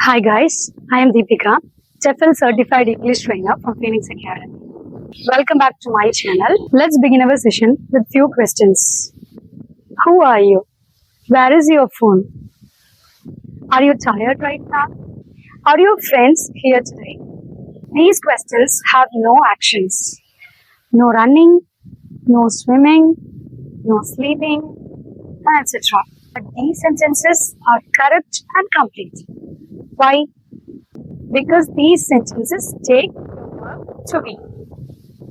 Hi guys, I am Deepika, TEFL certified English trainer from Phoenix Academy. Welcome back to my channel. Let's begin our session with few questions. Who are you? Where is your phone? Are you tired right now? Are your friends here today? These questions have no actions. No running, no swimming, no sleeping, etc. But these sentences are correct and complete. Why? Because these sentences take the verb to be.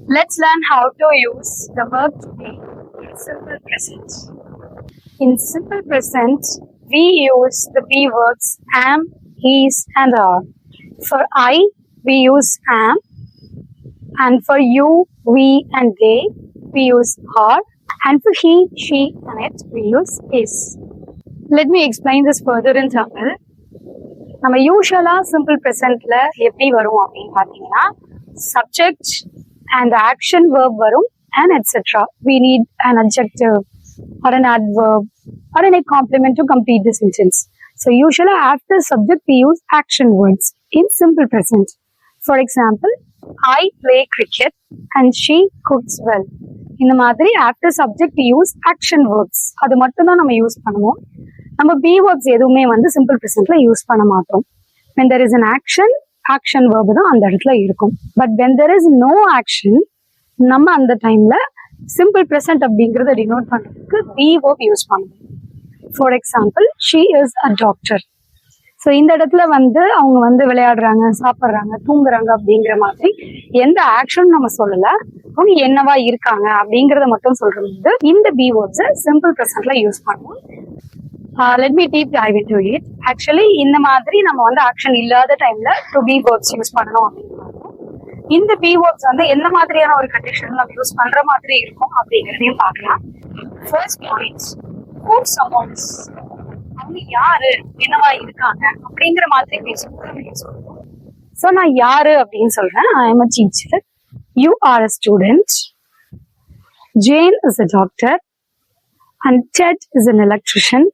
Let's learn how to use the verb to be in simple present. In simple present, we use the be verbs am, is, and are. For I, we use am, and for you, we, and they, we use are, and for he, she, and it, we use is. Let me explain this further in Tamil. நம்ம யூஸ்வலா simple ப்ரெசென்ட்ல எப்படி வரும் அப்படின்னு பாத்தீங்கன்னா subject and action verb வரும் and etcetera we need an adjective or an adverb or a complement to complete the sentence. So usually after subject we use action words in simple present. For example, I play cricket and she cooks well. இந்த மாதிரி after subject we use action verbs. அது மட்டும் தான் நம்ம use பண்ணுவோம். நம்ம B verbs எதுவுமே வந்து சிம்பிள் ப்ரெசென்ட்ல யூஸ் பண்ண மாட்டோம். when there is an action verb தான் அந்த இடத்துல இருக்கும். But when there is no action, நம்ம அந்த டைம்ல சிம்பிள் ப்ரெசென்ட் அப்படிங்கறத டினோட் பண்றதுக்கு பி வேர்ப் யூஸ் பண்ணுவோம். For example, she is a doctor. So இந்த இடத்துல வந்து அவங்க வந்து விளையாடுறாங்க, சாப்பிட்றாங்க, தூங்குறாங்க அப்படிங்கிற மாதிரி எந்த ஆக்ஷனும் நம்ம சொல்லல, அவங்க என்னவா இருக்காங்க அப்படிங்கறத மட்டும் சொல்றது இந்த பி வேர்ப்ஸை சிம்பிள் ப்ரெசென்ட்ல யூஸ் பண்ணுவோம். Let me deep dive into it. Actually, இந்த மாதிரி நம்ம வந்து ஆக்ஷன் இல்லாத டைம்ல டு பி வேர்ப்ஸ் யூஸ் பண்ணணும் அப்படின்னு இந்த பி வேர்ப்ஸ் வந்து எந்த மாதிரியான ஒரு கண்டிஷன் நம்ம யூஸ் பண்ற மாதிரி இருக்கும் அப்படிங்கிறதையும் பார்க்கலாம். First point, who someone is. அவங்க யாரு, என்னவா இருக்காங்க அப்படிங்கிற மாதிரி பேசும்போது யூஸ் பண்ணுவோம். ஸோ நான் யாரு அப்படின்னு சொல்றேன். I am a teacher. You are a student. Jane is a doctor. And Ted is an electrician.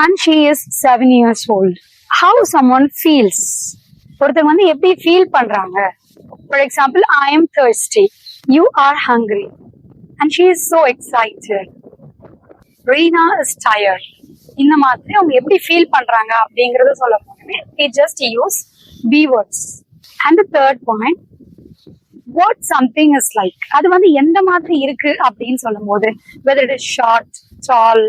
And she is 7 years old. How someone feels. ஒருத்தங்க வந்து எப்படி ஃபீல் பண்றாங்க. For example, I am thirsty. You are hungry. And she is so excited. Reena is tired. இந்த மாதிரி அவங்க எப்படி feel பண்றாங்க அப்படிங்கறத சொல்ல போனோமே we just use be words. And the third point, what something is like. அது வந்து எந்த மாதிரி இருக்கு அப்படின்னு சொல்லும் போது whether it is short, tall,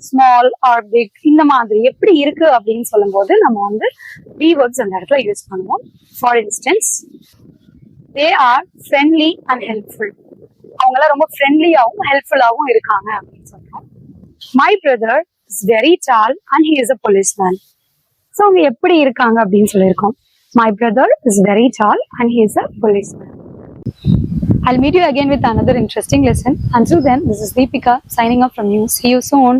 small or big, இந்த மாதிரி எப்படி இருக்கு அப்படின்னு சொல்லும் போது நம்ம வந்து be verbs அந்த இடத்துல யூஸ் பண்ணுவோம். For instance, they are friendly and helpful. அவங்களாம் ரொம்ப ஃப்ரெண்ட்லியாவும் ஹெல்ப்ஃபுல்லாவும் இருக்காங்க அப்படின்னு சொல்றோம். My brother is very tall and he is a policeman. So அவங்க எப்படி இருக்காங்க அப்படின்னு சொல்லியிருக்கோம். My brother is very tall and he is a policeman. I'll meet you again with another interesting lesson. Until then, this is Deepika signing off from you. See you soon.